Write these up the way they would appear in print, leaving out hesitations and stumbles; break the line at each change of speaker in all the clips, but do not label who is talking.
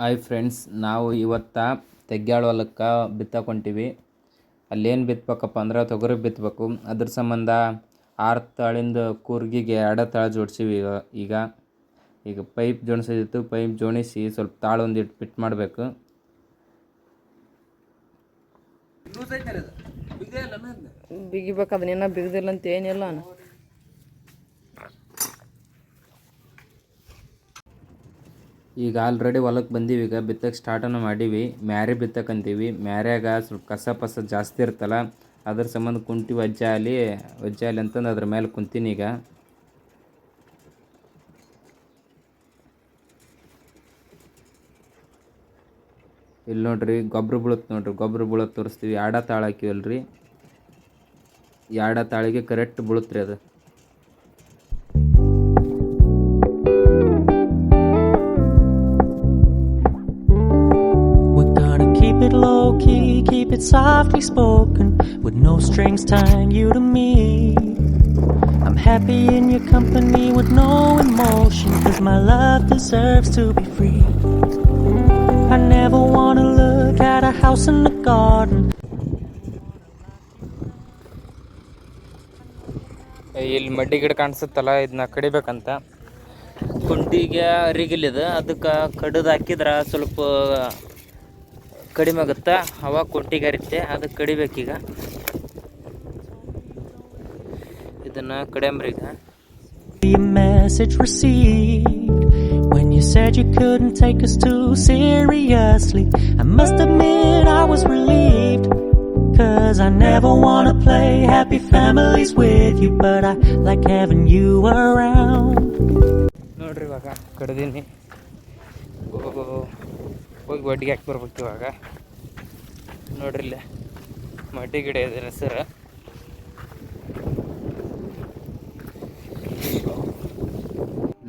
Hi friends, ನಾವು ಇವತ್ತು ತೆಗ್ಯಾಳ ಹೊಲಕ್ಕೆ ಬಿತ್ತಕ್ಕೆ ಹೊಂಟೀವಿ. ಅಲ್ಲೇನು ಬಿತ್ತಬೇಕಪ್ಪ ಅಂದ್ರೆ ತೊಗರಿ ಬಿತ್ತಬೇಕು. ಅದ್ರ ಸಂಬಂಧ 6 ತಾಳಿಂದ ಕೂರ್ಗಿಗೆ ತಾಳು ಜೋಡಿಸಿವಿ. ಈಗ ಪೈಪ್ ಜೋಡಿಸಿತ್ತು. ಪೈಪ್ ಜೋಡಿಸಿ ಸ್ವಲ್ಪ ತಾಳು ಒಂದಿಟ್ಟು ಫಿಟ್ ಮಾಡಬೇಕು.
ಬಿಗಿಬೇಕು, ಅದನ್ನೇನ ಬಿಗದಿಲ್ಲ ಅಂತ ಏನಿಲ್ಲ.
ಈಗ ಆಲ್ರೆಡಿ ಹೊಲಕ್ಕೆ ಬಂದೀವಿ. ಈಗ ಬಿತ್ತಕ್ಕೆ ಸ್ಟಾರ್ಟನ್ನು ಮಾಡೀವಿ. ಮ್ಯಾರೆ ಬಿತ್ತಕ್ಕಂತೀವಿ. ಮ್ಯಾರ್ಯಾಗ ಸ್ವಲ್ಪ ಕಸ ಜಾಸ್ತಿ ಇರ್ತಲ್ಲ, ಅದ್ರ ಸಂಬಂಧ ಕುಂಟಿ ವಜ್ಜಾಲಿ ಅಂತಂದು ಅದ್ರ ಮೇಲೆ ಕುಂತೀನಿ. ಈಗ ಇಲ್ಲಿ ನೋಡ್ರಿ ಗೊಬ್ಬರ ಬೀಳುತ್ತೆ ನೋಡ್ರಿ. ಗೊಬ್ಬರ ಬೀಳೋದು ತೋರಿಸ್ತೀವಿ. ತಾಳು ಹಾಕಿವಲ್ರಿ, ತಾಳಿಗೆ ಕರೆಕ್ಟ್ ಬೀಳುತ್ತೆ ರೀ ಅದು.
Low key, keep it softly spoken, with no strings tying you to me. I'm happy in your company with no emotion, 'cause my love deserves to be free. I never wanna look at a house in the garden.
ಇಲ್ಲಿ ಮಡ್ಡಿ ಗಿಡ ಕಾಣಿಸುತ್ತಲ್ಲ, ಇದನ್ನ ಕಡಿಬೇಕಂತ. ಕುಂಟಿಗೆ ಅರಿಗಿಲ್ಲಿದೆ, ಅದಕ್ಕೆ ಕಡಿದು ಹಾಕಿದ್ರೆ ಸ್ವಲ್ಪ ಕಡಿಮೆ ಆಗುತ್ತೆ. ಅವಾಗ ಕುಂಟಿಗೆ ಅರಿತೆ, ಅದಕ್ಕೆ ಕಡಿಬೇಕೀಗ. ಇದನ್ನು ಕಡಿಯಂಬ್ರೀಗ.
Your message received when you said you couldn't take us too seriously. I must admit I was relieved, 'cause I never wanna play happy families with you, but I like having you around.
ನೋಡ್ರಿ, ಇವಾಗ ಕಡ್ದೀನಿ. ಹೋಗಿ ಒಡ್ಡಿಗೆ ಹಾಕಿ ಬರ್ಬೇಕು. ಇವಾಗ ನೋಡ್ರಿ, ಇಲ್ಲೇ ಮಡ್ಡಿ ಗಿಡ ಇದೆ ಹೆಸರು.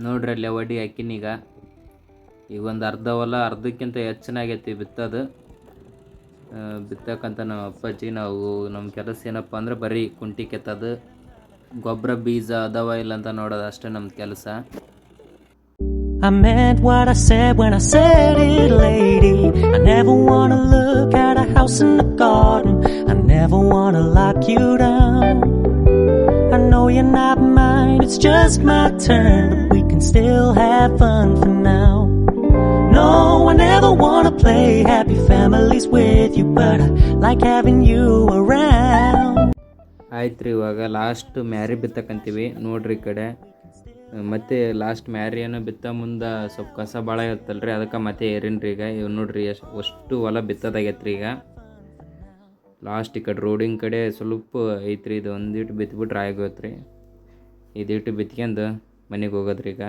ನೋಡ್ರಿ, ಅಲ್ಲೇ ಒಡ್ಡಿ ಹಾಕಿನಿ. ಈಗ ಒಂದು ಅರ್ಧ ಹೊಲ, ಅರ್ಧಕ್ಕಿಂತ ಹೆಚ್ಚಿನಾಗೈತಿ ಬಿತ್ತದು. ಬಿತ್ತಕ್ಕಂತ ನಮ್ಮ ಅಪ್ಪಾಜಿ, ನಮ್ಮ ಕೆಲಸ ಏನಪ್ಪ ಅಂದ್ರೆ ಬರೀ ಕುಂಟಿ ಕೆತ್ತದು, ಗೊಬ್ಬರ ಬೀಜ ಅದಾವ ಇಲ್ಲ ಅಂತ ನೋಡೋದು ಅಷ್ಟೇ ನಮ್ಮ ಕೆಲಸ.
I meant what I said when I said it, lady. I never wanna look at a house in the garden. I never wanna lock you down. I know you're not mine, it's just my turn, but we can still have fun for now. No, I never wanna play happy families with you, but I like having you around.
ಆಯ್ತು ರೀ, ಇವಾಗ last marry ಬಿತ್ತಕ್ಕಂತೀವಿ. ನೋಡ್ರಿ ಈ ಕಡೆ ಮತ್ತೆ last ಮ್ಯಾರಿಯನ್ನು ಬಿತ್ತ ಮುಂದೆ ಸ್ವಲ್ಪ ಕಸ ಭಾಳ ಇರುತ್ತಲ್ರಿ, ಅದಕ್ಕೆ ಮತ್ತೆ ಏರಿನ್ರಿ. ಈಗ ಇವ್ ನೋಡ್ರಿ ಅಷ್ಟು ಹೊಲ ಬಿತ್ತದಾಗೈತ್ರಿ. ಈಗ ಲಾಸ್ಟ್ ಈ ಕಡೆ ರೋಡಿನ ಕಡೆ ಸ್ವಲ್ಪ ಐತ್ರಿ. ಇದು ಒಂದಿಟ್ಟು ಬಿತ್ಬಿಟ್ರೆ ಆಗೋತ್ರಿ. ಇದಿಟ್ಟು ಬಿತ್ಕೊಂಡು ಮನೆಗೆ ಹೋಗೋದ್ರಿ. ಈಗ